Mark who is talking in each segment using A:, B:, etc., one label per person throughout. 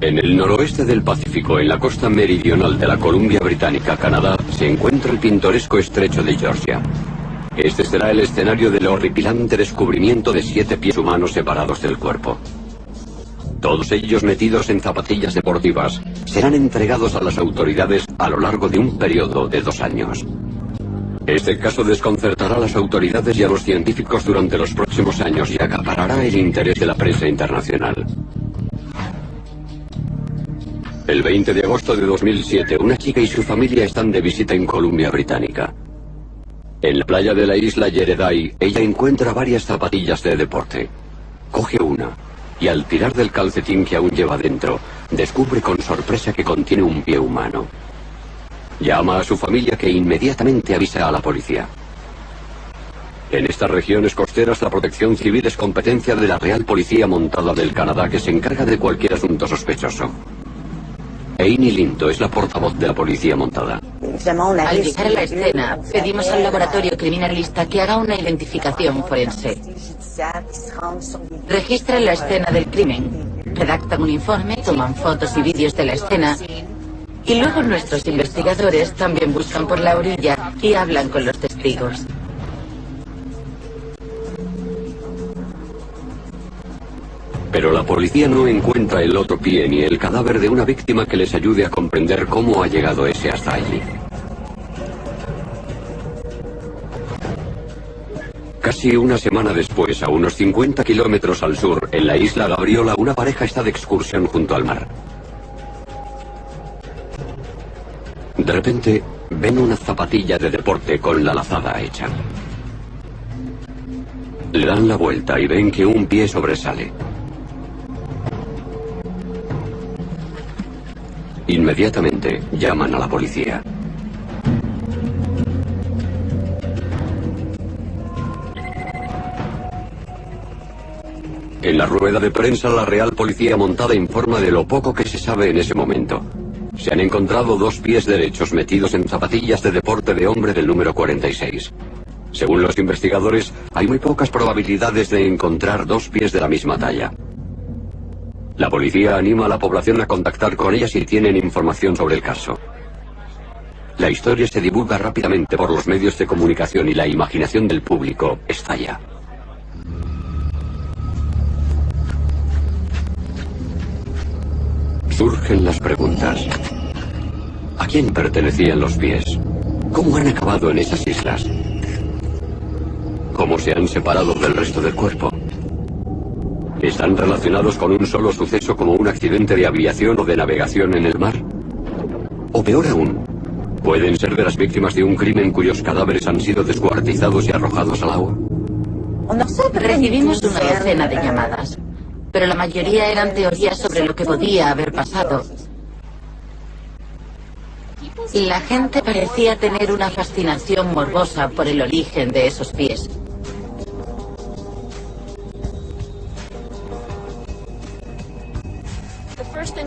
A: En el noroeste del Pacífico, en la costa meridional de la Columbia Británica, Canadá, se encuentra el pintoresco estrecho de Georgia. Este será el escenario del horripilante descubrimiento de 7 pies humanos separados del cuerpo. Todos ellos metidos en zapatillas deportivas, serán entregados a las autoridades a lo largo de un periodo de 2 años. Este caso desconcertará a las autoridades y a los científicos durante los próximos años y acaparará el interés de la prensa internacional. El 20 de agosto de 2007, una chica y su familia están de visita en Columbia Británica. En la playa de la isla Yereday, ella encuentra varias zapatillas de deporte. Coge una, y al tirar del calcetín que aún lleva dentro, descubre con sorpresa que contiene un pie humano. Llama a su familia, que inmediatamente avisa a la policía. En estas regiones costeras, la protección civil es competencia de la Real Policía Montada del Canadá, que se encarga de cualquier asunto sospechoso. Amy Linto es la portavoz de la Policía Montada.
B: Al llegar a la escena, pedimos al laboratorio criminalista que haga una identificación forense. Registran la escena del crimen, redactan un informe, toman fotos y vídeos de la escena, y luego nuestros investigadores también buscan por la orilla y hablan con los testigos.
A: Pero la policía no encuentra el otro pie ni el cadáver de una víctima que les ayude a comprender cómo ha llegado ese hasta allí. Casi una semana después, a unos 50 kilómetros al sur, en la isla Gabriola, una pareja está de excursión junto al mar. De repente, ven una zapatilla de deporte con la lazada hecha. Le dan la vuelta y ven que un pie sobresale. Inmediatamente llaman a la policía. En la rueda de prensa, la Real Policía Montada informa de lo poco que se sabe en ese momento. Se han encontrado 2 pies derechos metidos en zapatillas de deporte de hombre del número 46. Según los investigadores, hay muy pocas probabilidades de encontrar 2 pies de la misma talla. La policía anima a la población a contactar con ella si tienen información sobre el caso. La historia se divulga rápidamente por los medios de comunicación y la imaginación del público estalla. Surgen las preguntas. ¿A quién pertenecían los pies? ¿Cómo han acabado en esas islas? ¿Cómo se han separado del resto del cuerpo? ¿Están relacionados con un solo suceso, como un accidente de aviación o de navegación en el mar? O peor aún, ¿pueden ser de las víctimas de un crimen cuyos cadáveres han sido descuartizados y arrojados al agua?
B: Recibimos una docena de llamadas, pero la mayoría eran teorías sobre lo que podía haber pasado. La gente parecía tener una fascinación morbosa por el origen de esos pies.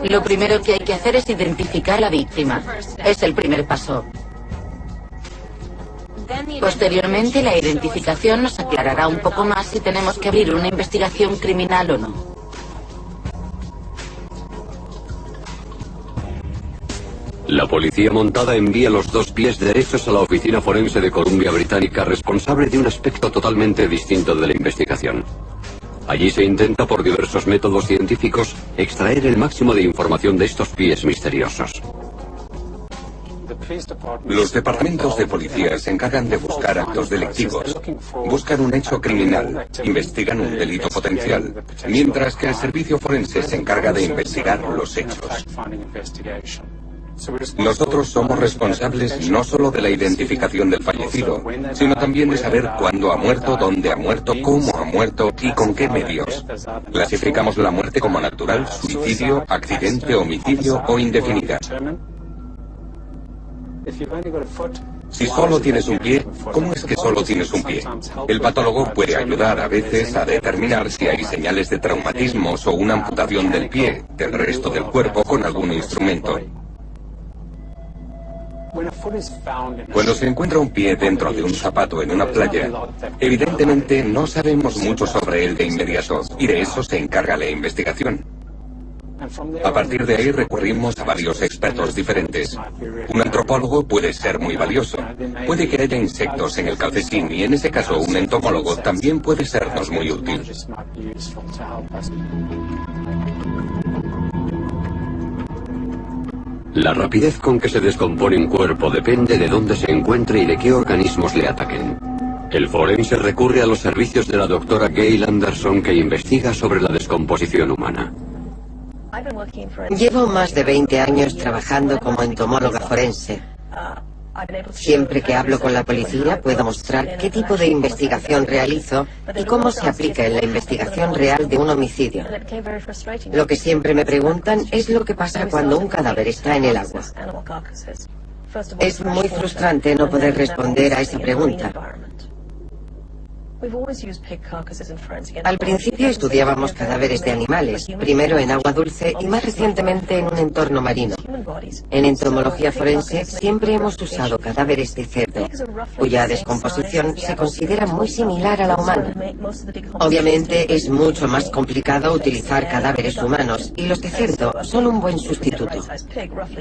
B: Lo primero que hay que hacer es identificar a la víctima. Es el primer paso. Posteriormente, la identificación nos aclarará un poco más si tenemos que abrir una investigación criminal o no.
A: La Policía Montada envía los 2 pies derechos a la Oficina Forense de Columbia Británica, responsable de un aspecto totalmente distinto de la investigación. Allí se intenta por diversos métodos científicos extraer el máximo de información de estos pies misteriosos.
C: Los departamentos de policía se encargan de buscar actos delictivos, buscan un hecho criminal, investigan un delito potencial, mientras que el servicio forense se encarga de investigar los hechos. Nosotros somos responsables no solo de la identificación del fallecido, sino también de saber cuándo ha muerto, dónde ha muerto, cómo ha muerto y con qué medios. Clasificamos la muerte como natural, suicidio, accidente, homicidio o indefinida. Si solo tienes un pie, ¿cómo es que solo tienes un pie? El patólogo puede ayudar a veces a determinar si hay señales de traumatismos o una amputación del pie, del resto del cuerpo, con algún instrumento. Cuando se encuentra un pie dentro de un zapato en una playa, evidentemente no sabemos mucho sobre él de inmediato, y de eso se encarga la investigación. A partir de ahí recurrimos a varios expertos diferentes. Un antropólogo puede ser muy valioso. Puede que haya insectos en el calcetín y en ese caso un entomólogo también puede sernos muy útil.
A: La rapidez con que se descompone un cuerpo depende de dónde se encuentre y de qué organismos le ataquen. El forense recurre a los servicios de la doctora Gail Anderson, que investiga sobre la descomposición humana.
D: Llevo más de 20 años trabajando como entomóloga forense. Siempre que hablo con la policía puedo mostrar qué tipo de investigación realizo y cómo se aplica en la investigación real de un homicidio. Lo que siempre me preguntan es lo que pasa cuando un cadáver está en el agua. Es muy frustrante no poder responder a esa pregunta. Al principio estudiábamos cadáveres de animales, primero en agua dulce y más recientemente en un entorno marino. En entomología forense siempre hemos usado cadáveres de cerdo, cuya descomposición se considera muy similar a la humana. Obviamente es mucho más complicado utilizar cadáveres humanos y los de cerdo son un buen sustituto.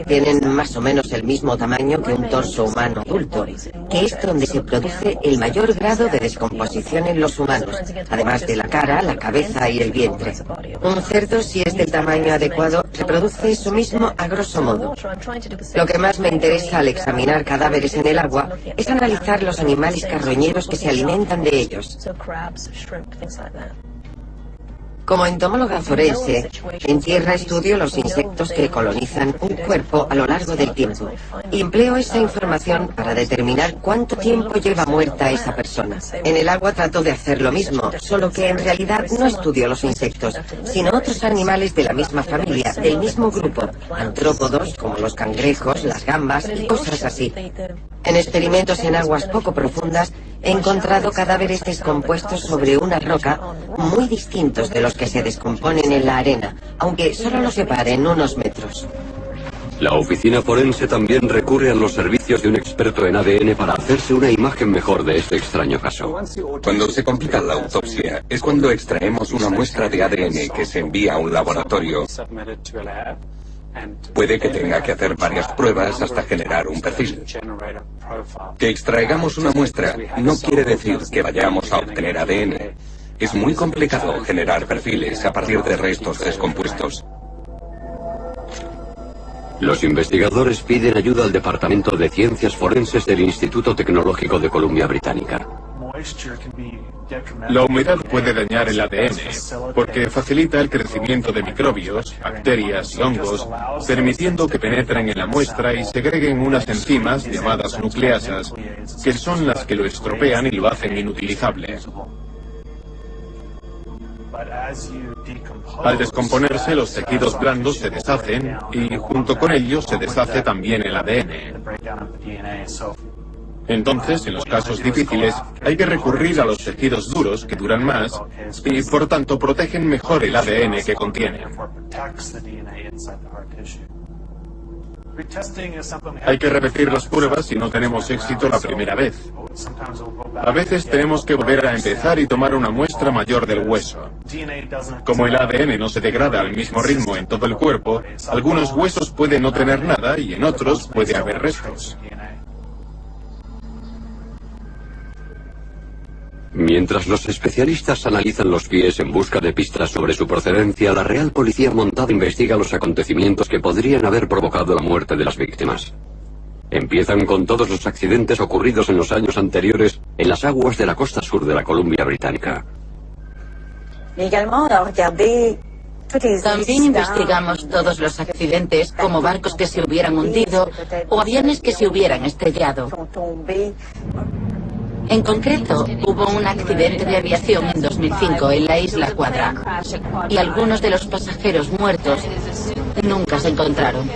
D: Tienen más o menos el mismo tamaño que un torso humano adulto, que es donde se produce el mayor grado de descomposición en los humanos, además de la cara, la cabeza y el vientre. Un cerdo, si es del tamaño adecuado, reproduce eso mismo a grosso modo. Lo que más me interesa al examinar cadáveres en el agua es analizar los animales carroñeros que se alimentan de ellos. Como entomóloga forense, en tierra estudio los insectos que colonizan un cuerpo a lo largo del tiempo y empleo esa información para determinar cuánto tiempo lleva muerta esa persona. En el agua trato de hacer lo mismo, solo que en realidad no estudio los insectos, sino otros animales de la misma familia, del mismo grupo, antrópodos como los cangrejos, las gambas y cosas así. En experimentos en aguas poco profundas he encontrado cadáveres descompuestos sobre una roca muy distintos de los que se descomponen en la arena, aunque solo los separen unos metros.
A: La oficina forense también recurre a los servicios de un experto en ADN para hacerse una imagen mejor de este extraño caso.
C: Cuando se complica la autopsia es cuando extraemos una muestra de ADN que se envía a un laboratorio. Puede que tenga que hacer varias pruebas hasta generar un perfil. Que extraigamos una muestra no quiere decir que vayamos a obtener ADN. Es muy complicado generar perfiles a partir de restos descompuestos.
A: Los investigadores piden ayuda al Departamento de Ciencias Forenses del Instituto Tecnológico de Columbia Británica.
E: La humedad puede dañar el ADN, porque facilita el crecimiento de microbios, bacterias y hongos, permitiendo que penetren en la muestra y segreguen unas enzimas llamadas nucleasas, que son las que lo estropean y lo hacen inutilizable. Al descomponerse, los tejidos blandos se deshacen y junto con ellos se deshace también el ADN. Entonces, en los casos difíciles, hay que recurrir a los tejidos duros, que duran más y, por tanto, protegen mejor el ADN que contienen. Hay que repetir las pruebas si no tenemos éxito la primera vez. A veces tenemos que volver a empezar y tomar una muestra mayor del hueso. Como el ADN no se degrada al mismo ritmo en todo el cuerpo, algunos huesos pueden no tener nada y en otros puede haber restos.
A: Mientras los especialistas analizan los pies en busca de pistas sobre su procedencia, la Real Policía Montada investiga los acontecimientos que podrían haber provocado la muerte de las víctimas. Empiezan con todos los accidentes ocurridos en los años anteriores en las aguas de la costa sur de la Columbia Británica.
B: También investigamos todos los accidentes, como barcos que se hubieran hundido o aviones que se hubieran estrellado. En concreto, hubo un accidente de aviación en 2005 en la isla Quadra, y algunos de los pasajeros muertos nunca se encontraron.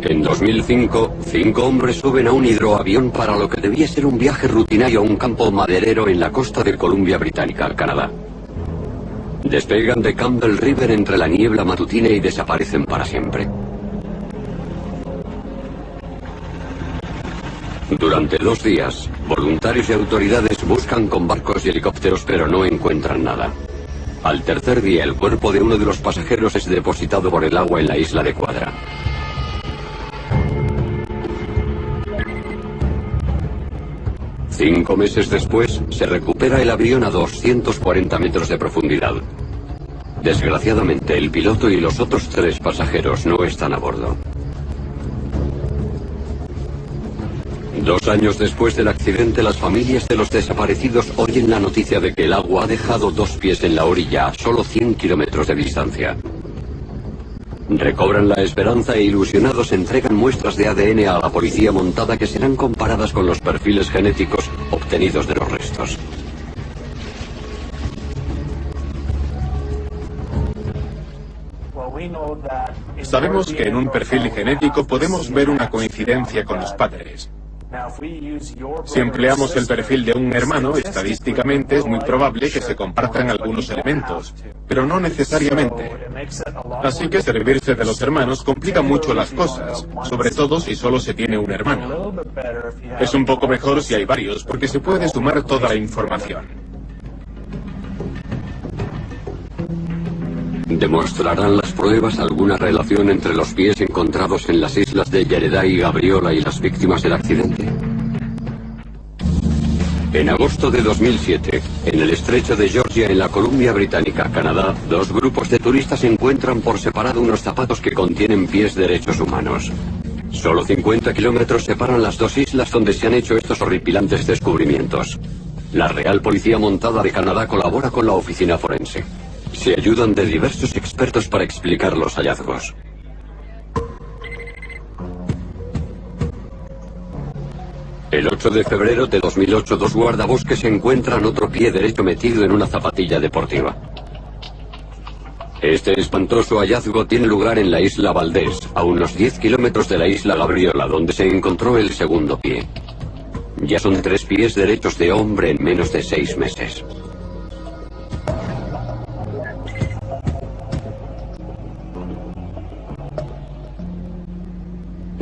A: En 2005, 5 hombres suben a un hidroavión para lo que debía ser un viaje rutinario a un campo maderero en la costa de Columbia Británica, Canadá. Despegan de Campbell River entre la niebla matutina y desaparecen para siempre. Durante 2 días, voluntarios y autoridades buscan con barcos y helicópteros, pero no encuentran nada. Al tercer día, el cuerpo de uno de los pasajeros es depositado por el agua en la isla de Quadra. Cinco meses después, se recupera el avión a 240 metros de profundidad. Desgraciadamente, el piloto y los otros 3 pasajeros no están a bordo. 2 años después del accidente, las familias de los desaparecidos oyen la noticia de que el agua ha dejado 2 pies en la orilla a solo 100 kilómetros de distancia. Recobran la esperanza e ilusionados entregan muestras de ADN a la policía montada que serán comparadas con los perfiles genéticos obtenidos de los restos.
E: Sabemos que en un perfil genético podemos ver una coincidencia con los padres. Si empleamos el perfil de un hermano, estadísticamente es muy probable que se compartan algunos elementos, pero no necesariamente. Así que servirse de los hermanos complica mucho las cosas, sobre todo si solo se tiene un hermano. Es un poco mejor si hay varios, porque se puede sumar toda la información.
A: ¿Demostrarán las pruebas alguna relación entre los pies encontrados en las islas de Jereday y Gabriola y las víctimas del accidente? En agosto de 2007, en el estrecho de Georgia, en la Columbia Británica, Canadá, 2 grupos de turistas encuentran por separado unos zapatos que contienen pies derechos humanos. Solo 50 kilómetros separan las 2 islas donde se han hecho estos horripilantes descubrimientos. La Real Policía Montada de Canadá colabora con la oficina forense. Se ayudan de diversos expertos para explicar los hallazgos. El 8 de febrero de 2008, 2 guardabosques encuentran otro pie derecho metido en una zapatilla deportiva. Este espantoso hallazgo tiene lugar en la isla Valdés, a unos 10 kilómetros de la isla Gabriola, donde se encontró el segundo pie. Ya son 3 pies derechos de hombre en menos de 6 meses.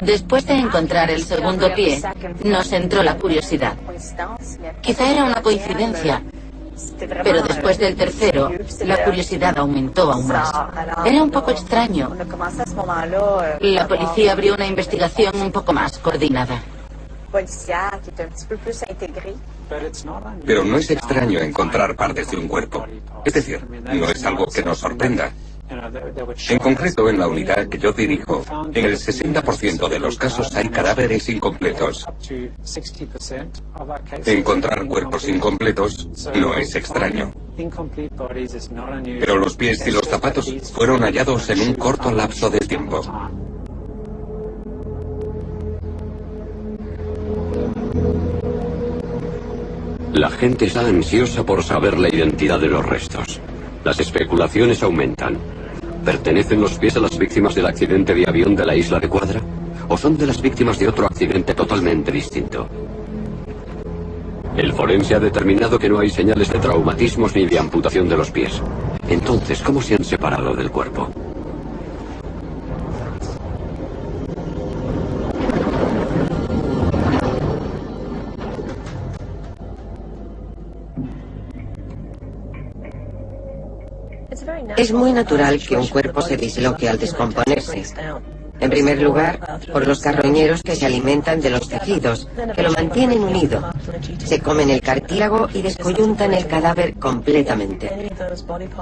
B: Después de encontrar el segundo pie, nos entró la curiosidad. Quizá era una coincidencia, pero después del tercero, la curiosidad aumentó aún más. Era un poco extraño. La policía abrió una investigación un poco más coordinada.
C: Pero no es extraño encontrar partes de un cuerpo. Es decir, no es algo que nos sorprenda. En concreto, en la unidad que yo dirijo, en el 60% de los casos hay cadáveres incompletos. Encontrar cuerpos incompletos no es extraño. Pero los pies y los zapatos fueron hallados en un corto lapso de tiempo.
A: La gente está ansiosa por saber la identidad de los restos. Las especulaciones aumentan. ¿Pertenecen los pies a las víctimas del accidente de avión de la isla de Quadra? ¿O son de las víctimas de otro accidente totalmente distinto? El forense ha determinado que no hay señales de traumatismos ni de amputación de los pies. Entonces, ¿cómo se han separado del cuerpo?
D: Es muy natural que un cuerpo se disloque al descomponerse. En primer lugar, por los carroñeros que se alimentan de los tejidos, que lo mantienen unido. Se comen el cartílago y descoyuntan el cadáver completamente.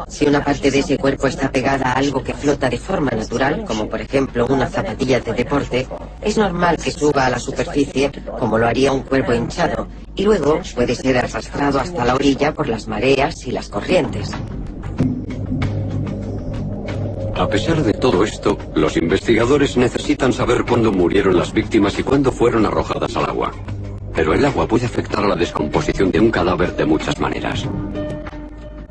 D: Si una parte de ese cuerpo está pegada a algo que flota de forma natural, como por ejemplo una zapatilla de deporte, es normal que suba a la superficie como lo haría un cuerpo hinchado, y luego puede ser arrastrado hasta la orilla por las mareas y las corrientes.
A: A pesar de todo esto, los investigadores necesitan saber cuándo murieron las víctimas y cuándo fueron arrojadas al agua. Pero el agua puede afectar a la descomposición de un cadáver de muchas maneras.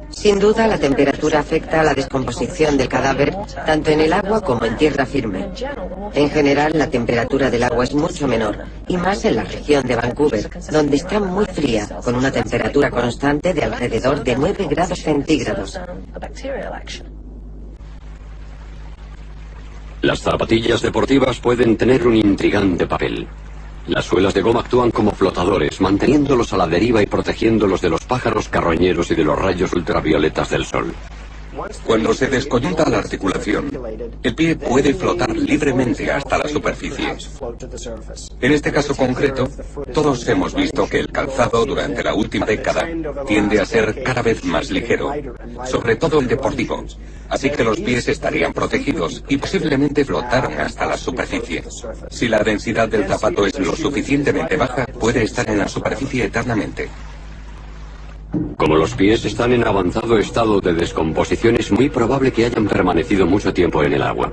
D: Sin duda, la temperatura afecta a la descomposición del cadáver tanto en el agua como en tierra firme. En general, la temperatura del agua es mucho menor, y más en la región de Vancouver, donde está muy fría, con una temperatura constante de alrededor de 9 grados centígrados.
A: Las zapatillas deportivas pueden tener un intrigante papel. Las suelas de goma actúan como flotadores, manteniéndolos a la deriva y protegiéndolos de los pájaros carroñeros y de los rayos ultravioletas del sol.
C: Cuando se descoyunta la articulación, el pie puede flotar libremente hasta la superficie. En este caso concreto, todos hemos visto que el calzado durante la última década tiende a ser cada vez más ligero, sobre todo el deportivo, así que los pies estarían protegidos y posiblemente flotaran hasta la superficie. Si la densidad del zapato es lo suficientemente baja, puede estar en la superficie eternamente.
A: Como los pies están en avanzado estado de descomposición, es muy probable que hayan permanecido mucho tiempo en el agua.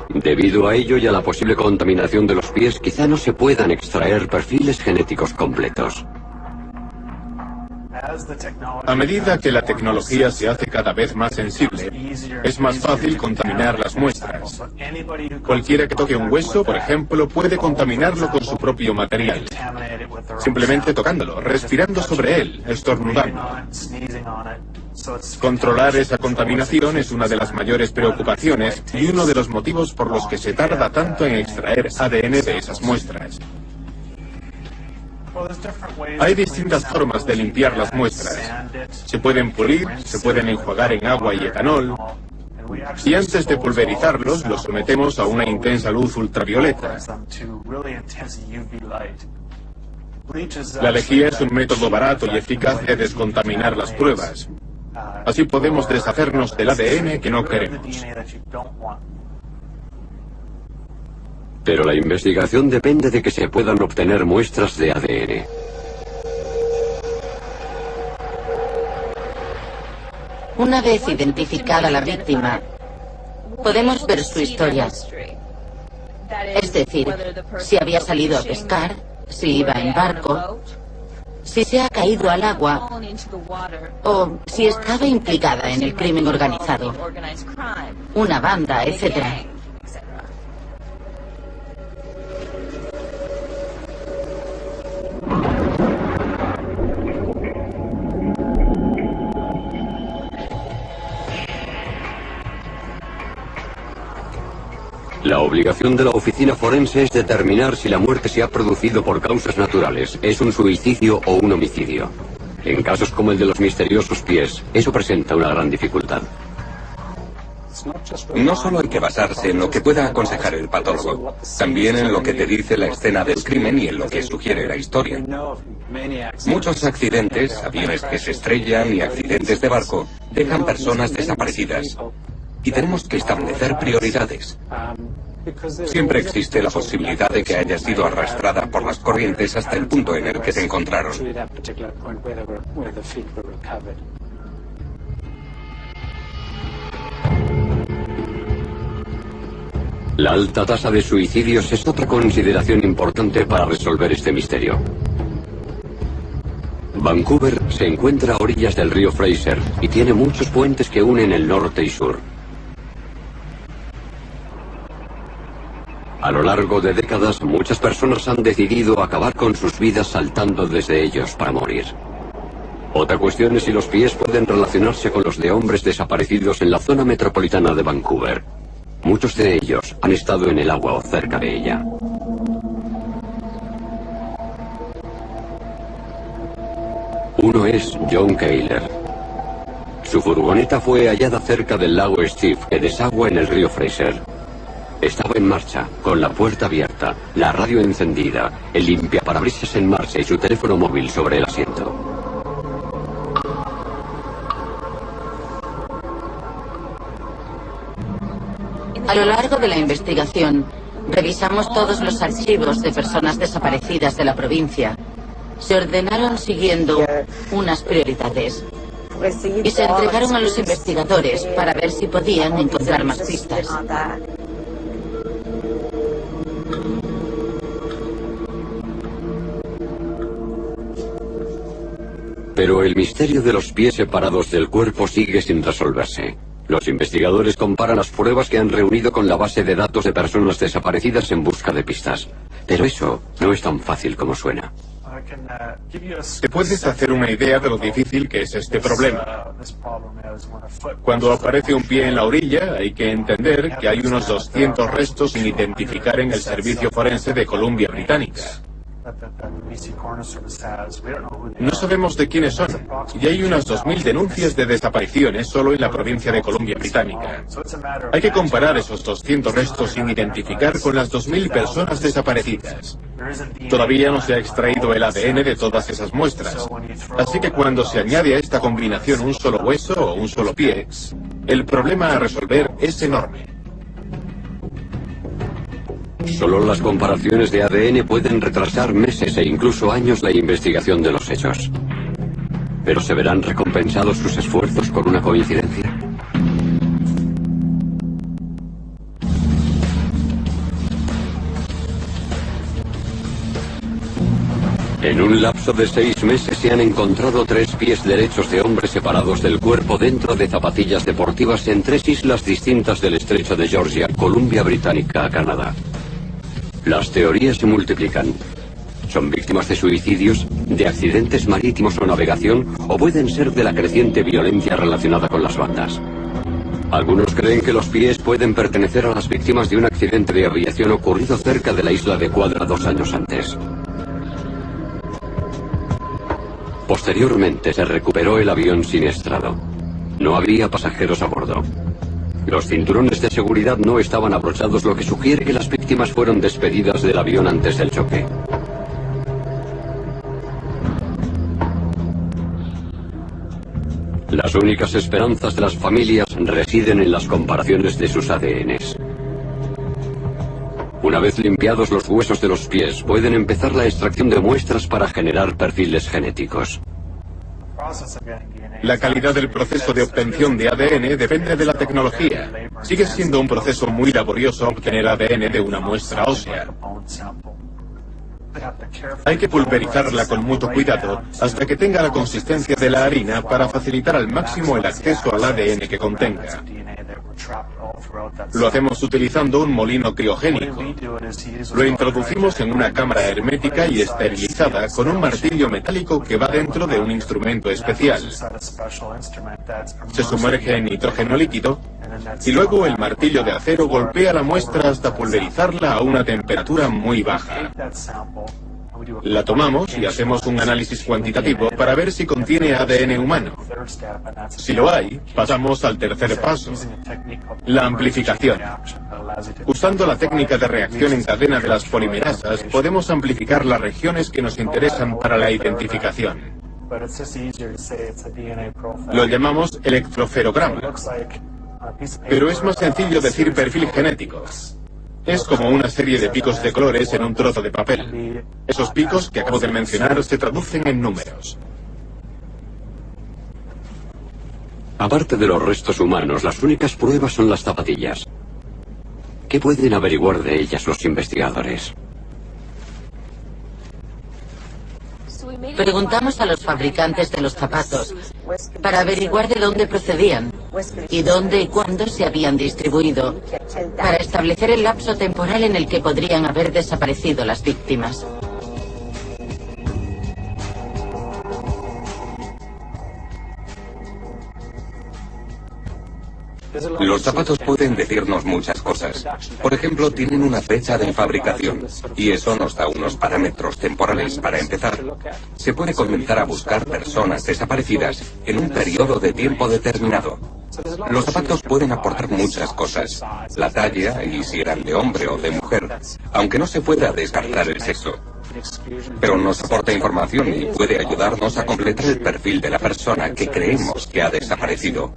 A: Debido a ello y a la posible contaminación de los pies, quizá no se puedan extraer perfiles genéticos completos.
E: A medida que la tecnología se hace cada vez más sensible, es más fácil contaminar las muestras. Cualquiera que toque un hueso, por ejemplo, puede contaminarlo con su propio material. Simplemente tocándolo, respirando sobre él, estornudando. Controlar esa contaminación es una de las mayores preocupaciones y uno de los motivos por los que se tarda tanto en extraer ADN de esas muestras. Hay distintas formas de limpiar las muestras. Se pueden pulir, se pueden enjuagar en agua y etanol, y antes de pulverizarlos los sometemos a una intensa luz ultravioleta. La lejía es un método barato y eficaz de descontaminar las pruebas. Así podemos deshacernos del ADN que no queremos.
A: Pero la investigación depende de que se puedan obtener muestras de ADN.
B: Una vez identificada la víctima, podemos ver su historia. Es decir, si había salido a pescar, si iba en barco, si se ha caído al agua o si estaba implicada en el crimen organizado, una banda, etc.
A: La obligación de la oficina forense es determinar si la muerte se ha producido por causas naturales, es un suicidio o un homicidio. En casos como el de los misteriosos pies, eso presenta una gran dificultad.
C: No solo hay que basarse en lo que pueda aconsejar el patólogo, también en lo que te dice la escena del crimen y en lo que sugiere la historia. Muchos accidentes, aviones que se estrellan y accidentes de barco, dejan personas desaparecidas. Y tenemos que establecer prioridades. Siempre existe la posibilidad de que haya sido arrastrada por las corrientes hasta el punto en el que se encontraron.
A: La alta tasa de suicidios es otra consideración importante para resolver este misterio. Vancouver se encuentra a orillas del río Fraser y tiene muchos puentes que unen el norte y sur. A lo largo de décadas, muchas personas han decidido acabar con sus vidas saltando desde ellos para morir. Otra cuestión es si los pies pueden relacionarse con los de hombres desaparecidos en la zona metropolitana de Vancouver. Muchos de ellos han estado en el agua o cerca de ella. Uno es John Kayler. Su furgoneta fue hallada cerca del lago Steve, que desagua en el río Fraser. Estaba en marcha, con la puerta abierta, la radio encendida, el limpiaparabrisas en marcha y su teléfono móvil sobre el asiento.
B: A lo largo de la investigación, revisamos todos los archivos de personas desaparecidas de la provincia. Se ordenaron siguiendo unas prioridades y se entregaron a los investigadores para ver si podían encontrar más pistas.
A: Pero el misterio de los pies separados del cuerpo sigue sin resolverse. Los investigadores comparan las pruebas que han reunido con la base de datos de personas desaparecidas en busca de pistas. Pero eso no es tan fácil como suena.
E: Te puedes hacer una idea de lo difícil que es este problema. Cuando aparece un pie en la orilla, hay que entender que hay unos 200 restos sin identificar en el Servicio Forense de Columbia Británica. No sabemos de quiénes son, y hay unas 2000 denuncias de desapariciones solo en la provincia de Columbia Británica. Hay que comparar esos 200 restos sin identificar con las 2000 personas desaparecidas. Todavía no se ha extraído el ADN de todas esas muestras, así que cuando se añade a esta combinación un solo hueso o un solo pie, el problema a resolver es enorme.
A: Solo las comparaciones de ADN pueden retrasar meses e incluso años la investigación de los hechos. ¿Pero se verán recompensados sus esfuerzos con una coincidencia? En un lapso de 6 meses se han encontrado 3 pies derechos de hombres separados del cuerpo dentro de zapatillas deportivas en 3 islas distintas del estrecho de Georgia, Columbia Británica, Canadá. Las teorías se multiplican. Son víctimas de suicidios, de accidentes marítimos o navegación, o pueden ser de la creciente violencia relacionada con las bandas. Algunos creen que los pies pueden pertenecer a las víctimas de un accidente de aviación ocurrido cerca de la isla de Quadra 2 años antes. Posteriormente se recuperó el avión siniestrado. No había pasajeros a bordo. Los cinturones de seguridad no estaban abrochados, lo que sugiere que las víctimas fueron despedidas del avión antes del choque. Las únicas esperanzas de las familias residen en las comparaciones de sus ADNs. Una vez limpiados los huesos de los pies, pueden empezar la extracción de muestras para generar perfiles genéticos.
E: La calidad del proceso de obtención de ADN depende de la tecnología. Sigue siendo un proceso muy laborioso obtener ADN de una muestra ósea. Hay que pulverizarla con mucho cuidado hasta que tenga la consistencia de la harina para facilitar al máximo el acceso al ADN que contenga. Lo hacemos utilizando un molino criogénico. Lo introducimos en una cámara hermética y esterilizada con un martillo metálico que va dentro de un instrumento especial. Se sumerge en nitrógeno líquido y luego el martillo de acero golpea la muestra hasta pulverizarla a una temperatura muy baja. La tomamos y hacemos un análisis cuantitativo para ver si contiene ADN humano. Si lo hay, pasamos al tercer paso, la amplificación. Usando la técnica de reacción en cadena de las polimerasas, podemos amplificar las regiones que nos interesan para la identificación. Lo llamamos electroferograma, pero es más sencillo decir perfil genético. Es como una serie de picos de colores en un trozo de papel. Esos picos que acabo de mencionar se traducen en números.
A: Aparte de los restos humanos, las únicas pruebas son las zapatillas. ¿Qué pueden averiguar de ellas los investigadores?
B: Preguntamos a los fabricantes de los zapatos para averiguar de dónde procedían y dónde y cuándo se habían distribuido, para establecer el lapso temporal en el que podrían haber desaparecido las víctimas.
C: Los zapatos pueden decirnos muchas cosas. Por ejemplo, tienen una fecha de fabricación, y eso nos da unos parámetros temporales para empezar. Se puede comenzar a buscar personas desaparecidas en un periodo de tiempo determinado. Los zapatos pueden aportar muchas cosas. La talla y si eran de hombre o de mujer, aunque no se pueda descartar el sexo. Pero nos aporta información y puede ayudarnos a completar el perfil de la persona que creemos que ha desaparecido.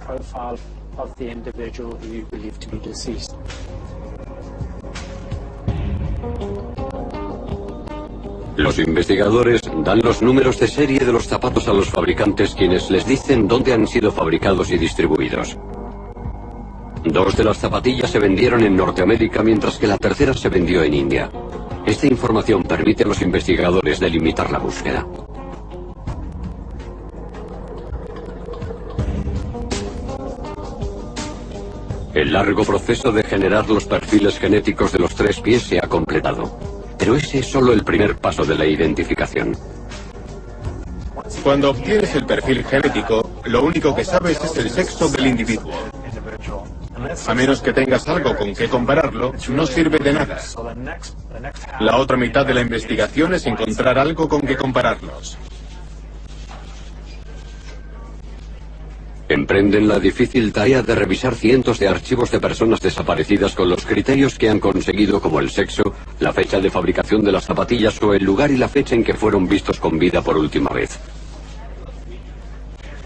A: Los investigadores dan los números de serie de los zapatos a los fabricantes, quienes les dicen dónde han sido fabricados y distribuidos. 2 de las zapatillas se vendieron en Norteamérica, mientras que la tercera se vendió en India. Esta información permite a los investigadores delimitar la búsqueda. El largo proceso de generar los perfiles genéticos de los 3 pies se ha completado. Pero ese es solo el primer paso de la identificación.
E: Cuando obtienes el perfil genético, lo único que sabes es el sexo del individuo. A menos que tengas algo con que compararlo, no sirve de nada. La otra mitad de la investigación es encontrar algo con que compararlos.
A: Emprenden la difícil tarea de revisar cientos de archivos de personas desaparecidas con los criterios que han conseguido, como el sexo, la fecha de fabricación de las zapatillas o el lugar y la fecha en que fueron vistos con vida por última vez.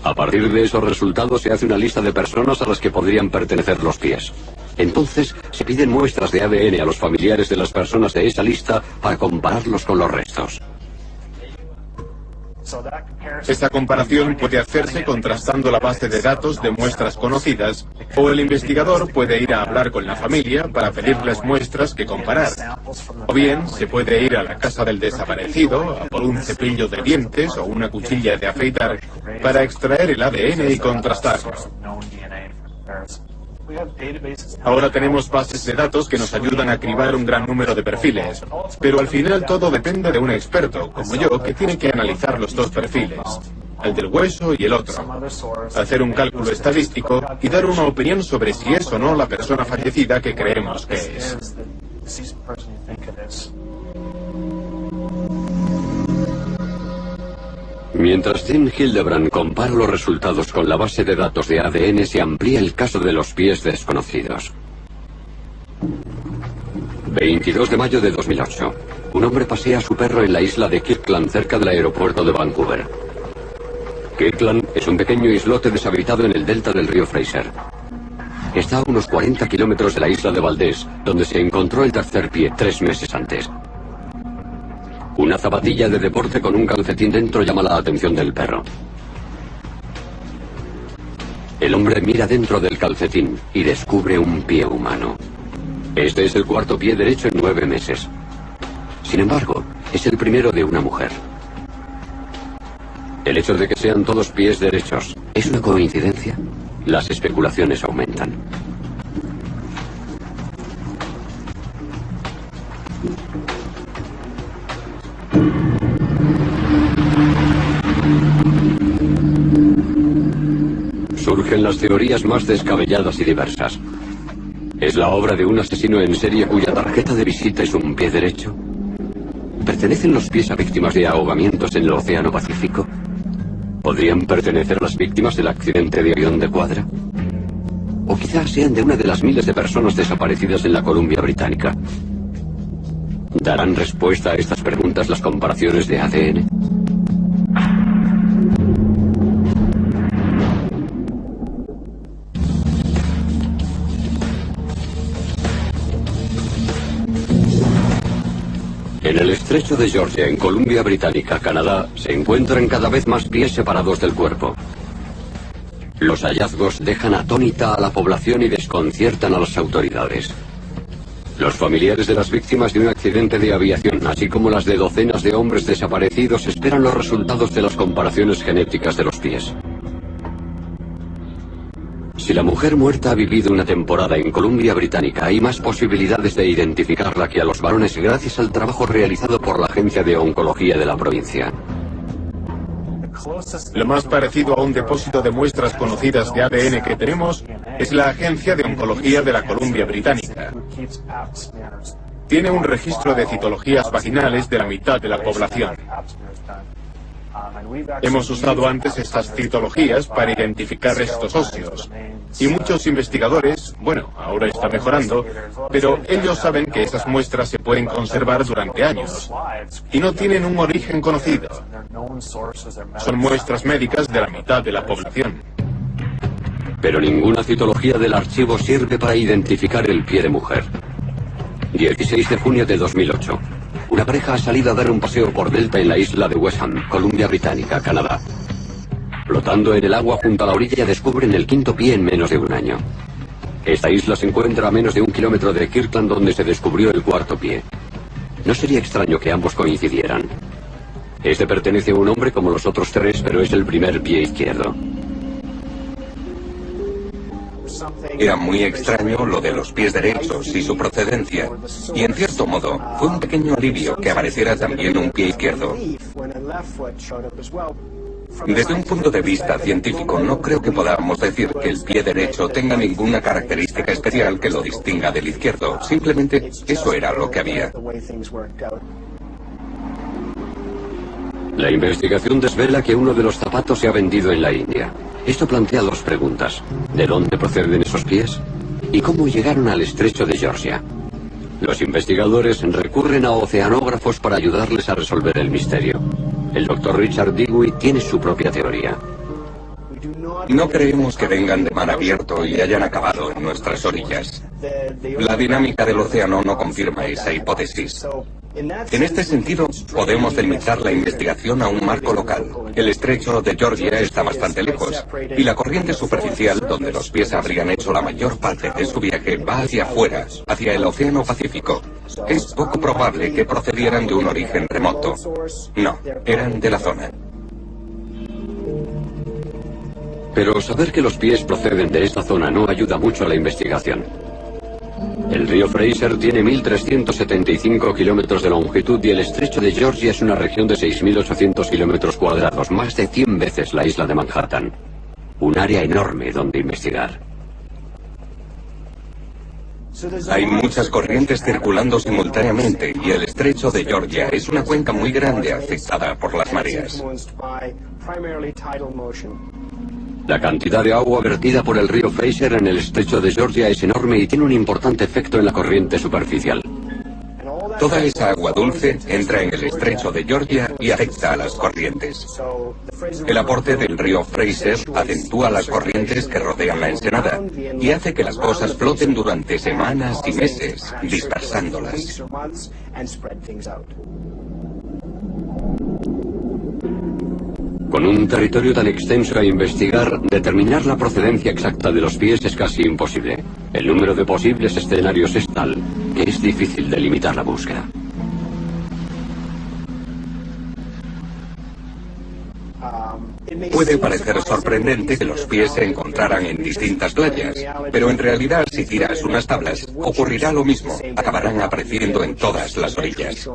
A: A partir de esos resultados se hace una lista de personas a las que podrían pertenecer los pies. Entonces se piden muestras de ADN a los familiares de las personas de esa lista para compararlos con los restos.
E: Esta comparación puede hacerse contrastando la base de datos de muestras conocidas, o el investigador puede ir a hablar con la familia para pedirles muestras que comparar. O bien, se puede ir a la casa del desaparecido a por un cepillo de dientes o una cuchilla de afeitar para extraer el ADN y contrastarlo. Ahora tenemos bases de datos que nos ayudan a cribar un gran número de perfiles, pero al final todo depende de un experto, como yo, que tiene que analizar los dos perfiles, el del hueso y el otro, hacer un cálculo estadístico y dar una opinión sobre si es o no la persona fallecida que creemos que es.
A: Mientras Tim Hildebrand compara los resultados con la base de datos de ADN, se amplía el caso de los pies desconocidos. 22 de mayo de 2008. Un hombre pasea a su perro en la isla de Kirkland, cerca del aeropuerto de Vancouver. Kirkland es un pequeño islote deshabitado en el delta del río Fraser. Está a unos 40 kilómetros de la isla de Valdés, donde se encontró el tercer pie 3 meses antes. Una zapatilla de deporte con un calcetín dentro llama la atención del perro. El hombre mira dentro del calcetín y descubre un pie humano. Este es el cuarto pie derecho en 9 meses. Sin embargo, es el primero de una mujer. El hecho de que sean todos pies derechos, ¿es una coincidencia? Las especulaciones aumentan. Surgen las teorías más descabelladas y diversas. ¿Es la obra de un asesino en serie cuya tarjeta de visita es un pie derecho? ¿Pertenecen los pies a víctimas de ahogamientos en el Océano Pacífico? ¿Podrían pertenecer a las víctimas del accidente de avión de Quadra? ¿O quizás sean de una de las miles de personas desaparecidas en la Columbia Británica? ¿Darán respuesta a estas preguntas las comparaciones de ADN? En el estrecho de Georgia, en Columbia Británica, Canadá, se encuentran cada vez más pies separados del cuerpo. Los hallazgos dejan atónita a la población y desconciertan a las autoridades. Los familiares de las víctimas de un accidente de aviación, así como las de docenas de hombres desaparecidos, esperan los resultados de las comparaciones genéticas de los pies. Si la mujer muerta ha vivido una temporada en Columbia Británica, hay más posibilidades de identificarla que a los varones gracias al trabajo realizado por la Agencia de Oncología de la provincia.
E: Lo más parecido a un depósito de muestras conocidas de ADN que tenemos es la Agencia de Oncología de la Columbia Británica. Tiene un registro de citologías vaginales de la mitad de la población. Hemos usado antes estas citologías para identificar restos óseos. Y muchos investigadores, bueno, ahora está mejorando, pero ellos saben que esas muestras se pueden conservar durante años. Y no tienen un origen conocido. Son muestras médicas de la mitad de la población.
A: Pero ninguna citología del archivo sirve para identificar el pie de mujer. 16 de junio de 2008. Una pareja ha salido a dar un paseo por delta en la isla de Wesham, Columbia Británica, Canadá. Flotando en el agua junto a la orilla descubren el quinto pie en menos de un año. Esta isla se encuentra a menos de 1 kilómetro de Kirkland, donde se descubrió el cuarto pie. No sería extraño que ambos coincidieran. Este pertenece a un hombre como los otros 3, pero es el primer pie izquierdo.
C: Era muy extraño lo de los pies derechos y su procedencia, y en cierto modo fue un pequeño alivio que apareciera también un pie izquierdo. Desde un punto de vista científico, no creo que podamos decir que el pie derecho tenga ninguna característica especial que lo distinga del izquierdo. Simplemente eso era lo que había.
A: La investigación desvela que uno de los zapatos se ha vendido en la India. Esto plantea dos preguntas. ¿De dónde proceden esos pies? ¿Y cómo llegaron al estrecho de Georgia? Los investigadores recurren a oceanógrafos para ayudarles a resolver el misterio. El Dr. Richard Dewey tiene su propia teoría.
C: No creemos que vengan de mar abierto y hayan acabado en nuestras orillas. La dinámica del océano no confirma esa hipótesis. En este sentido, podemos delimitar la investigación a un marco local. El estrecho de Georgia está bastante lejos, y la corriente superficial, donde los pies habrían hecho la mayor parte de su viaje, va hacia afuera, hacia el Océano Pacífico. Es poco probable que procedieran de un origen remoto. No, eran de la zona.
A: Pero saber que los pies proceden de esta zona no ayuda mucho a la investigación. El río Fraser tiene 1.375 kilómetros de longitud y el estrecho de Georgia es una región de 6.800 kilómetros cuadrados, más de 100 veces la isla de Manhattan. Un área enorme donde investigar.
C: Hay muchas corrientes circulando simultáneamente y el estrecho de Georgia es una cuenca muy grande afectada por las mareas.
A: La cantidad de agua vertida por el río Fraser en el estrecho de Georgia es enorme y tiene un importante efecto en la corriente superficial.
C: Toda esa agua dulce entra en el estrecho de Georgia y afecta a las corrientes. El aporte del río Fraser acentúa las corrientes que rodean la ensenada y hace que las cosas floten durante semanas y meses, dispersándolas.
A: Con un territorio tan extenso a investigar, determinar la procedencia exacta de los pies es casi imposible. El número de posibles escenarios es tal que es difícil delimitar la búsqueda.
C: Puede parecer sorprendente que los pies se encontraran en distintas playas, pero en realidad si tiras unas tablas, ocurrirá lo mismo. Acabarán apareciendo en todas las orillas.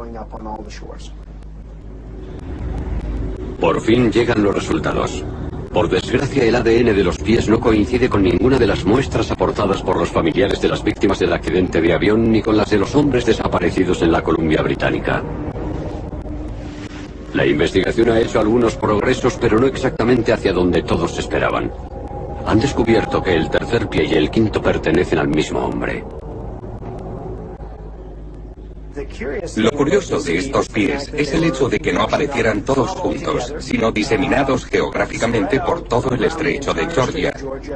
A: Por fin llegan los resultados. Por desgracia, el ADN de los pies no coincide con ninguna de las muestras aportadas por los familiares de las víctimas del accidente de avión ni con las de los hombres desaparecidos en la Columbia Británica. La investigación ha hecho algunos progresos, pero no exactamente hacia donde todos esperaban. Han descubierto que el tercer pie y el quinto pertenecen al mismo hombre.
C: Lo curioso de estos pies es el hecho de que no aparecieran todos juntos, sino diseminados geográficamente por todo el estrecho de Georgia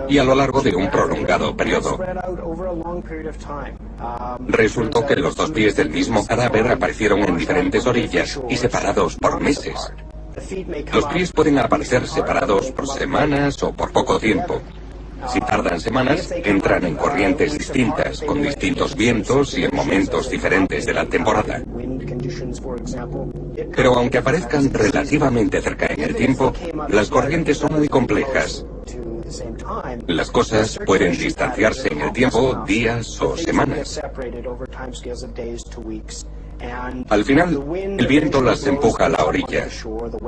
C: y a lo largo de un prolongado periodo. Resultó que los dos pies del mismo cadáver aparecieron en diferentes orillas y separados por meses. Los pies pueden aparecer separados por semanas o por poco tiempo. Si tardan semanas, entran en corrientes distintas, con distintos vientos y en momentos diferentes de la temporada. Pero aunque aparezcan relativamente cerca en el tiempo, las corrientes son muy complejas. Las cosas pueden distanciarse en el tiempo días o semanas. Al final, el viento las empuja a la orilla.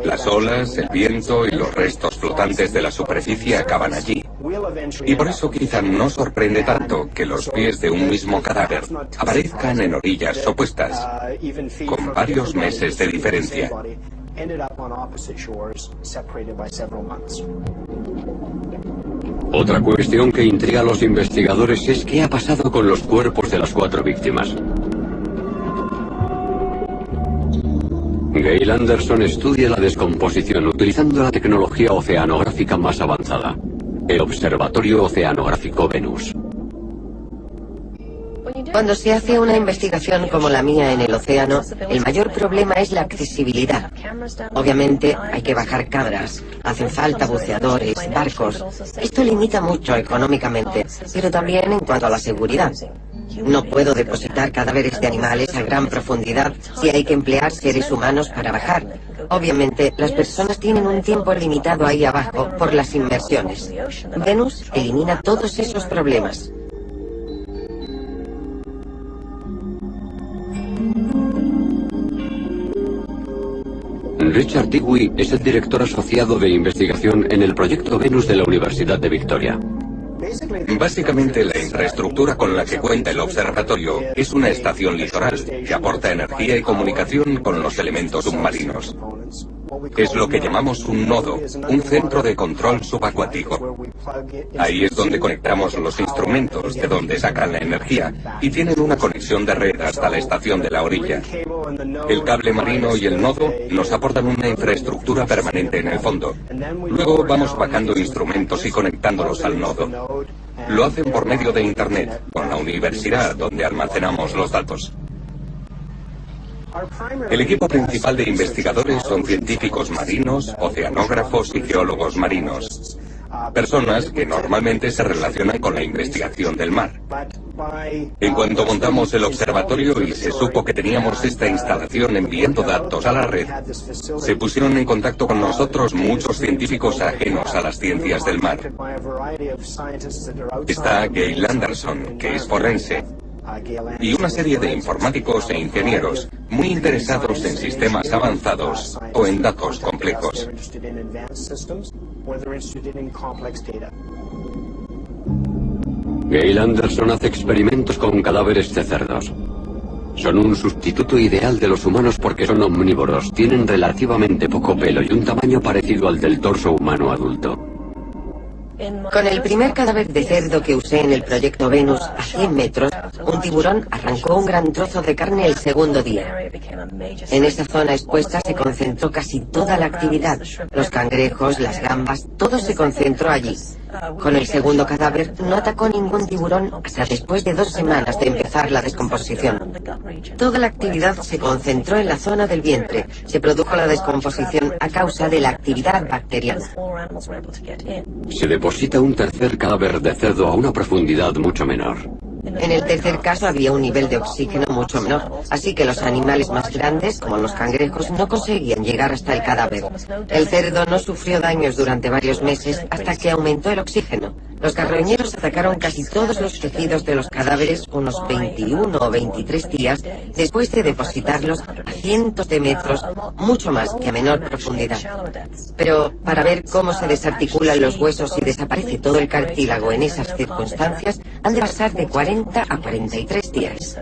C: Las olas, el viento y los restos flotantes de la superficie acaban allí. Y por eso quizá no sorprende tanto que los pies de un mismo cadáver aparezcan en orillas opuestas, con varios meses de diferencia.
A: Otra cuestión que intriga a los investigadores es qué ha pasado con los cuerpos de las 4 víctimas. Gail Anderson estudia la descomposición utilizando la tecnología oceanográfica más avanzada, el Observatorio Oceanográfico Venus.
D: Cuando se hace una investigación como la mía en el océano, el mayor problema es la accesibilidad. Obviamente hay que bajar cámaras, hacen falta buceadores, barcos. Esto limita mucho económicamente, pero también en cuanto a la seguridad. No puedo depositar cadáveres de animales a gran profundidad si hay que emplear seres humanos para bajar. Obviamente, las personas tienen un tiempo limitado ahí abajo por las inmersiones. Venus elimina todos esos problemas.
A: Richard Dewey es el director asociado de investigación en el proyecto Venus de la Universidad de Victoria.
C: Básicamente, la infraestructura con la que cuenta el observatorio es una estación litoral que aporta energía y comunicación con los elementos submarinos. Es lo que llamamos un nodo, un centro de control subacuático. Ahí es donde conectamos los instrumentos, de donde sacan la energía, y tienen una conexión de red hasta la estación de la orilla. El cable marino y el nodo nos aportan una infraestructura permanente en el fondo. Luego vamos bajando instrumentos y conectándolos al nodo. Lo hacen por medio de Internet, con la universidad donde almacenamos los datos. El equipo principal de investigadores son científicos marinos, oceanógrafos y geólogos marinos. Personas que normalmente se relacionan con la investigación del mar. En cuanto montamos el observatorio y se supo que teníamos esta instalación enviando datos a la red, se pusieron en contacto con nosotros muchos científicos ajenos a las ciencias del mar. Está Gail Anderson, que es forense, y una serie de informáticos e ingenieros muy interesados en sistemas avanzados o en datos complejos.
A: Gail Anderson hace experimentos con cadáveres de cerdos. Son un sustituto ideal de los humanos porque son omnívoros, tienen relativamente poco pelo y un tamaño parecido al del torso humano adulto.
D: Con el primer cadáver de cerdo que usé en el proyecto Venus, a 100 metros, un tiburón arrancó un gran trozo de carne el segundo día. En esa zona expuesta se concentró casi toda la actividad. Los cangrejos, las gambas, todo se concentró allí. Con el segundo cadáver no atacó ningún tiburón hasta después de 2 semanas de empezar la descomposición. Toda la actividad se concentró en la zona del vientre. Se produjo la descomposición a causa de la actividad bacteriana.
A: Se deposita un tercer cadáver de cerdo a una profundidad mucho menor.
D: En el tercer caso había un nivel de oxígeno mucho menor, así que los animales más grandes, como los cangrejos, no conseguían llegar hasta el cadáver. El cerdo no sufrió daños durante varios meses hasta que aumentó el oxígeno. Los carroñeros atacaron casi todos los tejidos de los cadáveres unos 21 o 23 días después de depositarlos a cientos de metros, mucho más que a menor profundidad. Pero para ver cómo se desarticulan los huesos y desaparece todo el cartílago en esas circunstancias, han de pasar de 40 a 43 días.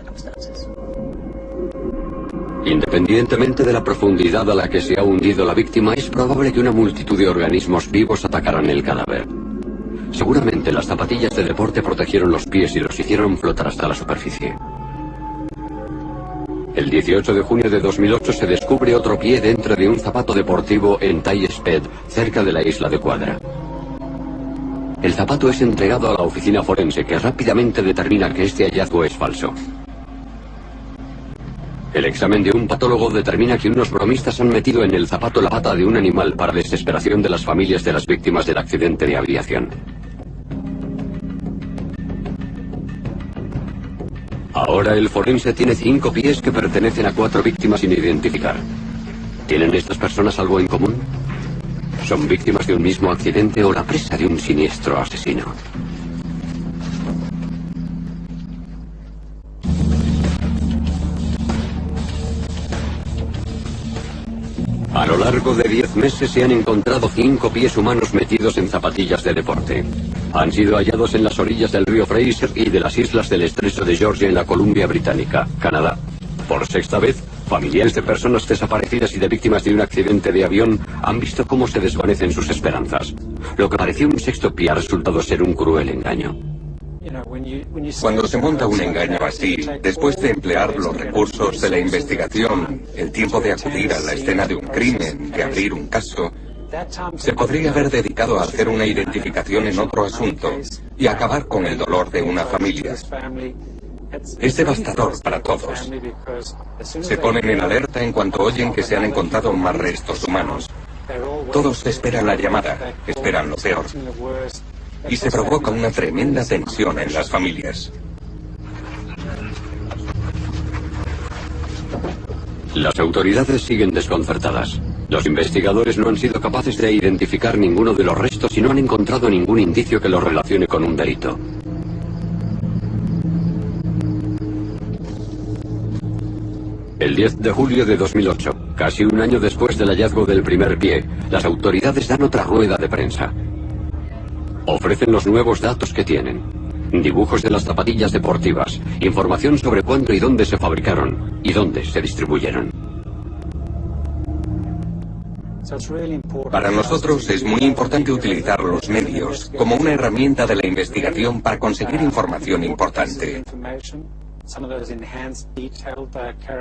A: Independientemente de la profundidad a la que se ha hundido la víctima, es probable que una multitud de organismos vivos atacaran el cadáver. Seguramente las zapatillas de deporte protegieron los pies y los hicieron flotar hasta la superficie. El 18 de junio de 2008 se descubre otro pie dentro de un zapato deportivo en Taysped, cerca de la isla de Quadra. El zapato es entregado a la oficina forense, que rápidamente determina que este hallazgo es falso. El examen de un patólogo determina que unos bromistas han metido en el zapato la pata de un animal para desesperación de las familias de las víctimas del accidente de aviación. Ahora el forense tiene 5 pies que pertenecen a 4 víctimas sin identificar. ¿Tienen estas personas algo en común? ¿Son víctimas de un mismo accidente o la presa de un siniestro asesino? A lo largo de 10 meses se han encontrado 5 pies humanos metidos en zapatillas de deporte. Han sido hallados en las orillas del río Fraser y de las islas del estrecho de Georgia en la Columbia Británica, Canadá. Por 6ª vez, familiares de personas desaparecidas y de víctimas de un accidente de avión han visto cómo se desvanecen sus esperanzas. Lo que parecía un 6º pie ha resultado ser un cruel engaño.
C: Cuando se monta un engaño así, después de emplear los recursos de la investigación, el tiempo de acudir a la escena de un crimen, de abrir un caso, se podría haber dedicado a hacer una identificación en otro asunto y acabar con el dolor de una familia. Es devastador para todos. Se ponen en alerta en cuanto oyen que se han encontrado más restos humanos. Todos esperan la llamada, esperan lo peor. Y se provoca una tremenda tensión en las familias.
A: Las autoridades siguen desconcertadas. Los investigadores no han sido capaces de identificar ninguno de los restos y no han encontrado ningún indicio que los relacione con un delito. El 10 de julio de 2008, Casi un año después del hallazgo del primer pie, las autoridades dan otra rueda de prensa. Ofrecen los nuevos datos que tienen. Dibujos de las zapatillas deportivas, información sobre cuándo y dónde se fabricaron y dónde se distribuyeron.
C: Para nosotros es muy importante utilizar los medios como una herramienta de la investigación para conseguir información importante.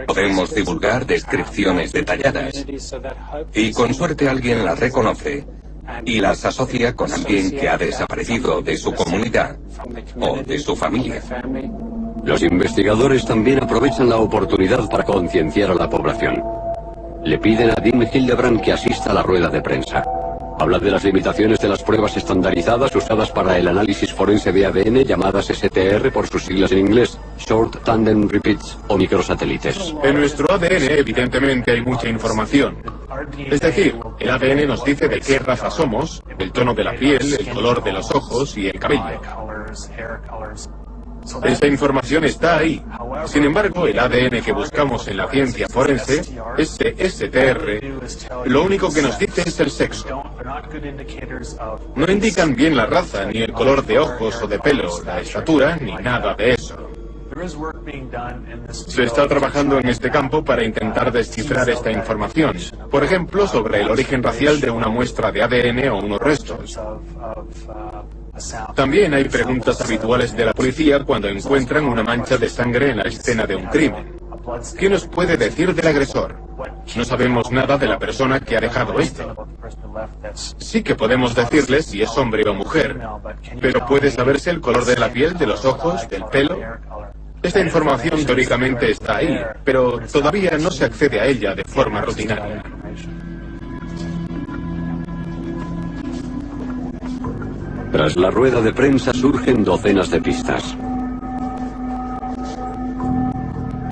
C: Podemos divulgar descripciones detalladas y con suerte alguien las reconoce y las asocia con alguien que ha desaparecido de su comunidad o de su familia.
A: Los investigadores también aprovechan la oportunidad para concienciar a la población. Le piden a Dean Hildebrand que asista a la rueda de prensa. Habla de las limitaciones de las pruebas estandarizadas usadas para el análisis forense de ADN, llamadas STR por sus siglas en inglés, Short Tandem Repeats o microsatélites.
E: En nuestro ADN evidentemente hay mucha información. Es decir, el ADN nos dice de qué raza somos, el tono de la piel, el color de los ojos y el cabello. Esa información está ahí. Sin embargo, el ADN que buscamos en la ciencia forense, ese STR, lo único que nos dice es el sexo. No indican bien la raza, ni el color de ojos o de pelo, la estatura, ni nada de eso. Se está trabajando en este campo para intentar descifrar esta información. Por ejemplo, sobre el origen racial de una muestra de ADN o unos restos. También hay preguntas habituales de la policía cuando encuentran una mancha de sangre en la escena de un crimen. ¿Qué nos puede decir del agresor? No sabemos nada de la persona que ha dejado esto. Sí que podemos decirle si es hombre o mujer, pero ¿puede saberse el color de la piel, de los ojos, del pelo? Esta información teóricamente está ahí, pero todavía no se accede a ella de forma rutinaria.
A: Tras la rueda de prensa surgen docenas de pistas.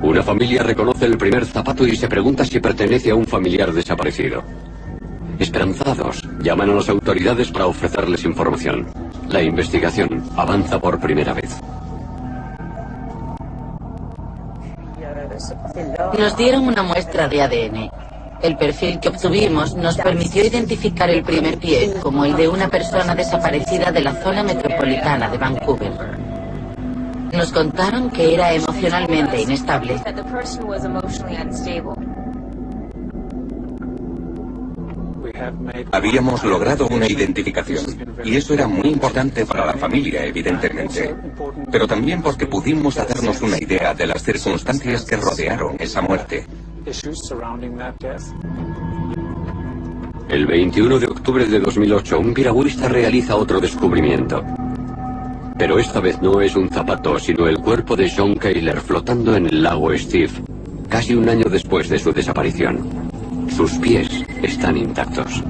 A: Una familia reconoce el primer zapato y se pregunta si pertenece a un familiar desaparecido. Esperanzados, llaman a las autoridades para ofrecerles información. La investigación avanza por primera vez.
B: Nos dieron una muestra de ADN. El perfil que obtuvimos nos permitió identificar el primer pie como el de una persona desaparecida de la zona metropolitana de Vancouver. Nos contaron que era emocionalmente inestable.
C: Habíamos logrado una identificación, y eso era muy importante para la familia, evidentemente, pero también porque pudimos hacernos una idea de las circunstancias que rodearon esa muerte.
A: El 21 de octubre de 2008, un piragüista realiza otro descubrimiento. Pero esta vez no es un zapato, sino el cuerpo de John Kayler flotando en el lago Steve, casi un año después de su desaparición. Sus pies están intactos.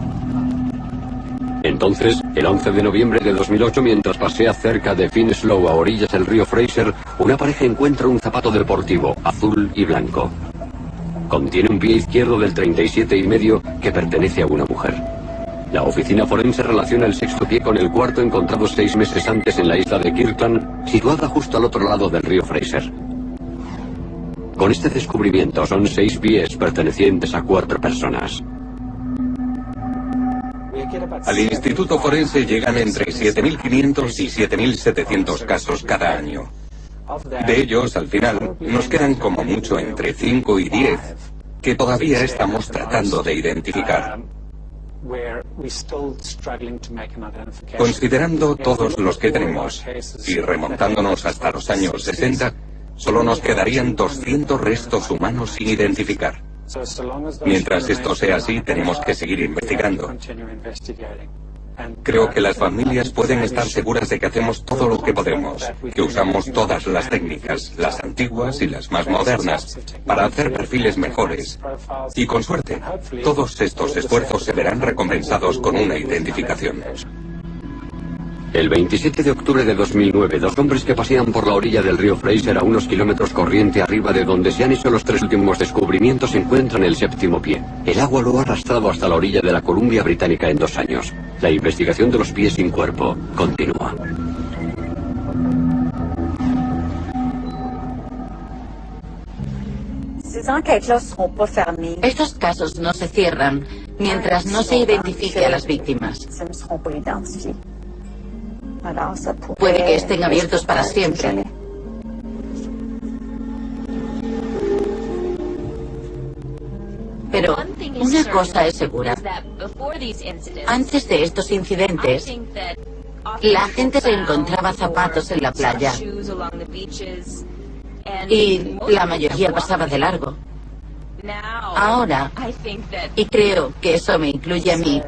A: Entonces, el 11 de noviembre de 2008, mientras pasea cerca de Finslow a orillas del río Fraser, una pareja encuentra un zapato deportivo, azul y blanco. Contiene un pie izquierdo del 37,5 que pertenece a una mujer. La oficina forense relaciona el sexto pie con el cuarto encontrado 6 meses antes en la isla de Kirtland, situada justo al otro lado del río Fraser. Con este descubrimiento son 6 pies pertenecientes a 4 personas.
C: Al Instituto Forense llegan entre 7.500 y 7.700 casos cada año. De ellos, al final, nos quedan como mucho entre 5 y 10 que todavía estamos tratando de identificar. Considerando todos los que tenemos y remontándonos hasta los años 60, solo nos quedarían 200 restos humanos sin identificar. Mientras esto sea así, tenemos que seguir investigando. Creo que las familias pueden estar seguras de que hacemos todo lo que podemos, que usamos todas las técnicas, las antiguas y las más modernas, para hacer perfiles mejores. Y con suerte, todos estos esfuerzos se verán recompensados con una identificación.
A: El 27 de octubre de 2009, 2 hombres que pasean por la orilla del río Fraser a unos kilómetros corriente arriba de donde se han hecho los 3 últimos descubrimientos encuentran el 7º pie. El agua lo ha arrastrado hasta la orilla de la Columbia Británica en 2 años. La investigación de los pies sin cuerpo continúa.
B: Estos casos no se cierran mientras no se identifique a las víctimas. Puede que estén abiertos para siempre. Pero una cosa es segura. Antes de estos incidentes, la gente se encontraba zapatos en la playa y la mayoría pasaba de largo. Ahora, y creo que eso me incluye a mí,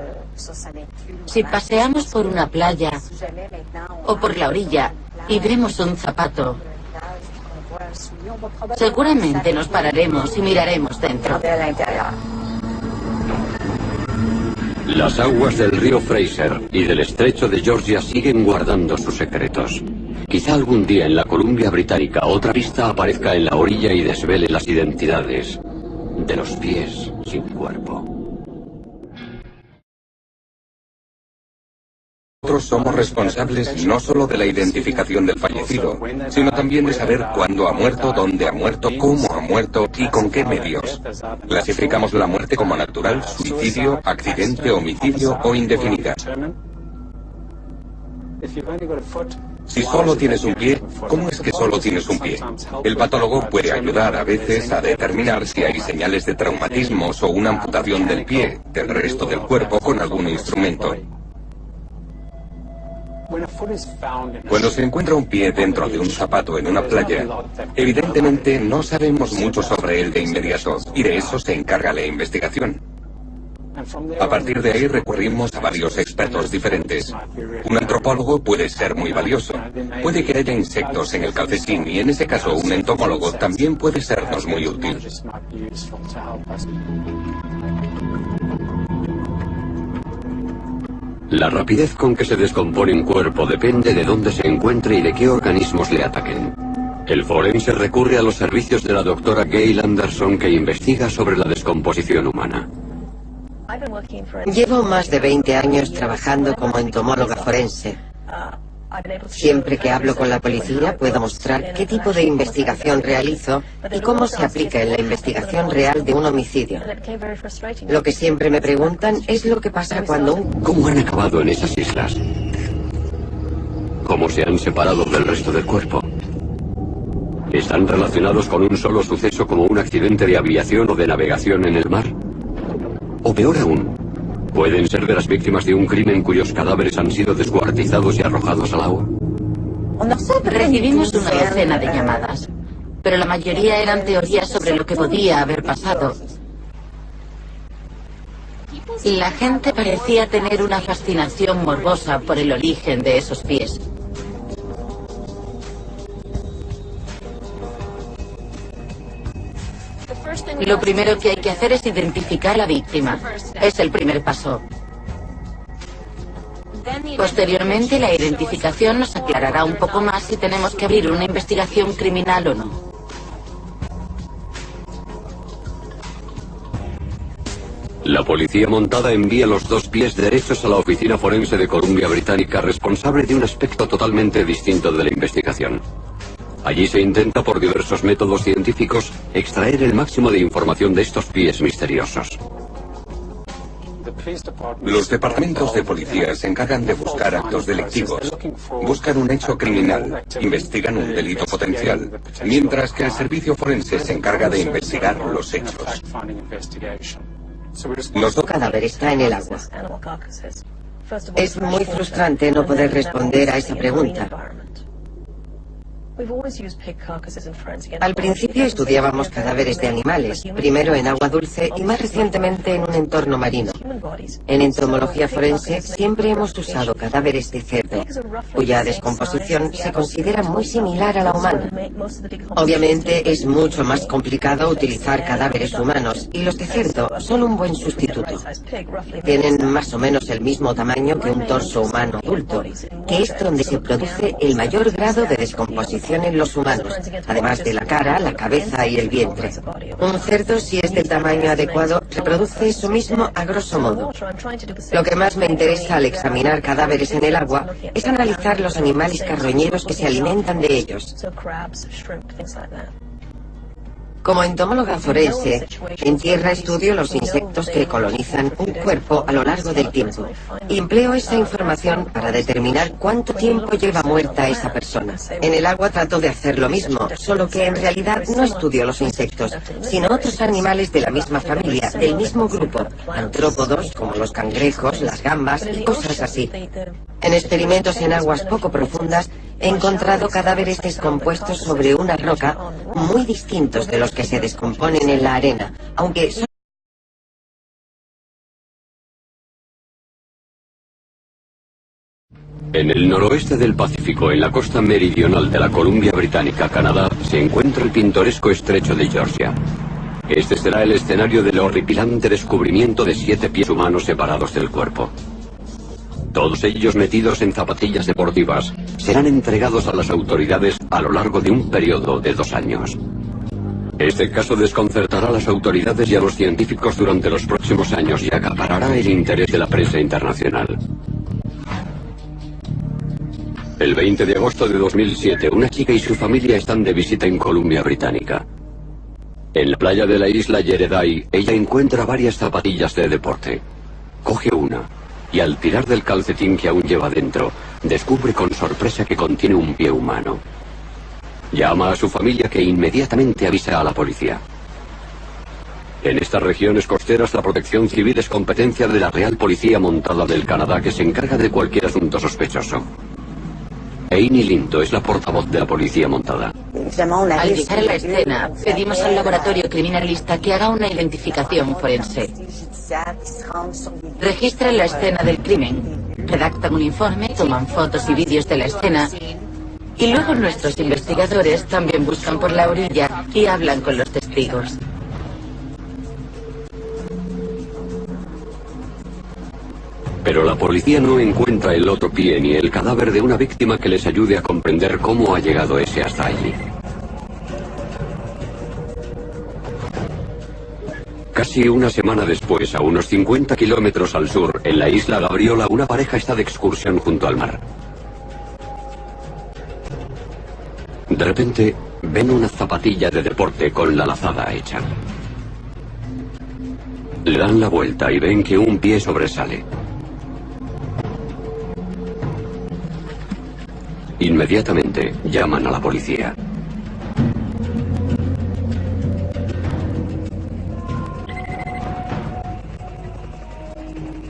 B: si paseamos por una playa o por la orilla y vemos un zapato, seguramente nos pararemos y miraremos dentro.
A: Las aguas del río Fraser y del estrecho de Georgia siguen guardando sus secretos. Quizá algún día en la Columbia Británica otra pista aparezca en la orilla y desvele las identidades de los pies sin cuerpo.
C: Nosotros somos responsables no solo de la identificación del fallecido, sino también de saber cuándo ha muerto, dónde ha muerto, cómo ha muerto y con qué medios. Clasificamos la muerte como natural, suicidio, accidente, homicidio o indefinida. Si solo tienes un pie, ¿cómo es que solo tienes un pie? El patólogo puede ayudar a veces a determinar si hay señales de traumatismos o una amputación del pie, del resto del cuerpo con algún instrumento. Cuando se encuentra un pie dentro de un zapato en una playa, evidentemente no sabemos mucho sobre él de inmediato, y de eso se encarga la investigación. A partir de ahí recurrimos a varios expertos diferentes. Un antropólogo puede ser muy valioso. Puede que haya insectos en el calcetín y en ese caso un entomólogo también puede sernos muy útil.
A: La rapidez con que se descompone un cuerpo depende de dónde se encuentre y de qué organismos le ataquen. El forense recurre a los servicios de la doctora Gail Anderson, que investiga sobre la descomposición humana.
D: Llevo más de 20 años trabajando como entomóloga forense. Siempre que hablo con la policía puedo mostrar qué tipo de investigación realizo y cómo se aplica en la investigación real de un homicidio. Lo que siempre me preguntan es lo que pasa cuando
A: ¿Cómo han acabado en esas islas? ¿Cómo se han separado del resto del cuerpo? ¿Están relacionados con un solo suceso como un accidente de aviación o de navegación en el mar? O peor aún, ¿pueden ser de las víctimas de un crimen cuyos cadáveres han sido descuartizados y arrojados al agua?
B: Recibimos una docena de llamadas, pero la mayoría eran teorías sobre lo que podía haber pasado. La gente parecía tener una fascinación morbosa por el origen de esos pies. Lo primero que hay que hacer es identificar a la víctima. Es el primer paso. Posteriormente, la identificación nos aclarará un poco más si tenemos que abrir una investigación criminal o no.
A: La policía montada envía los dos pies derechos a la oficina forense de Columbia Británica, responsable de un aspecto totalmente distinto de la investigación. Allí se intenta por diversos métodos científicos extraer el máximo de información de estos pies misteriosos.
C: Los departamentos de policía se encargan de buscar actos delictivos, buscan un hecho criminal, investigan un delito potencial, mientras que el servicio forense se encarga de investigar los hechos.
D: Los dos cadáveres está en el agua. Es muy frustrante no poder responder a esa pregunta. Al principio estudiábamos cadáveres de animales, primero en agua dulce y más recientemente en un entorno marino. En entomología forense siempre hemos usado cadáveres de cerdo, cuya descomposición se considera muy similar a la humana. Obviamente es mucho más complicado utilizar cadáveres humanos y los de cerdo son un buen sustituto. Tienen más o menos el mismo tamaño que un torso humano adulto, que es donde se produce el mayor grado de descomposición en los humanos, además de la cara, la cabeza y el vientre. Un cerdo, si es del tamaño adecuado, reproduce eso mismo a grosso modo. Lo que más me interesa al examinar cadáveres en el agua es analizar los animales carroñeros que se alimentan de ellos. Como entomóloga forense, en tierra estudio los insectos que colonizan un cuerpo a lo largo del tiempo. Y empleo esa información para determinar cuánto tiempo lleva muerta esa persona. En el agua trato de hacer lo mismo, solo que en realidad no estudio los insectos, sino otros animales de la misma familia, del mismo grupo, antrópodos como los cangrejos, las gambas y cosas así. En experimentos en aguas poco profundas he encontrado cadáveres descompuestos sobre una roca muy distintos de los que se descomponen en la arena, aunque son...
A: En el noroeste del Pacífico, en la costa meridional de la Columbia Británica, Canadá, se encuentra el pintoresco estrecho de Georgia. Este será el escenario del horripilante descubrimiento de 7 pies humanos separados del cuerpo. Todos ellos metidos en zapatillas deportivas, serán entregados a las autoridades a lo largo de un periodo de 2 años. Este caso desconcertará a las autoridades y a los científicos durante los próximos años y acaparará el interés de la prensa internacional. El 20 de agosto de 2007, una chica y su familia están de visita en Columbia Británica. En la playa de la isla Yereday, ella encuentra varias zapatillas de deporte. Coge una, y al tirar del calcetín que aún lleva dentro, descubre con sorpresa que contiene un pie humano. Llama a su familia, que inmediatamente avisa a la policía. En estas regiones costeras, la protección civil es competencia de la Real Policía Montada del Canadá, que se encarga de cualquier asunto sospechoso. Amy Linto es la portavoz de la Policía Montada.
B: Al llegar a la escena, pedimos al laboratorio criminalista que haga una identificación forense. Registran la escena del crimen, redactan un informe, toman fotos y vídeos de la escena, y luego nuestros investigadores también buscan por la orilla y hablan con los testigos.
A: Pero la policía no encuentra el otro pie ni el cadáver de una víctima que les ayude a comprender cómo ha llegado ese hasta allí. Casi una semana después, a unos 50 kilómetros al sur, en la isla Gabriola, una pareja está de excursión junto al mar. De repente, ven una zapatilla de deporte con la lazada hecha. Le dan la vuelta y ven que un pie sobresale. Inmediatamente llaman a la policía.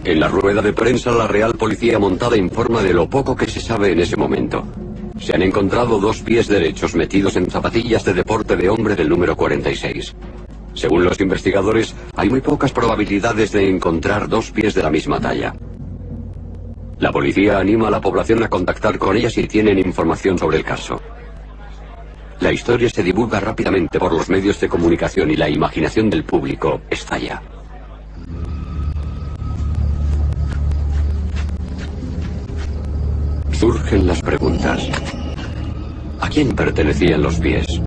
A: En la rueda de prensa, la Real Policía Montada informa de lo poco que se sabe en ese momento. Se han encontrado 2 pies derechos metidos en zapatillas de deporte de hombre del número 46. Según los investigadores, hay muy pocas probabilidades de encontrar 2 pies de la misma talla. La policía anima a la población a contactar con ella si tienen información sobre el caso. La historia se divulga rápidamente por los medios de comunicación y la imaginación del público estalla. Surgen las preguntas. ¿A quién pertenecían los pies?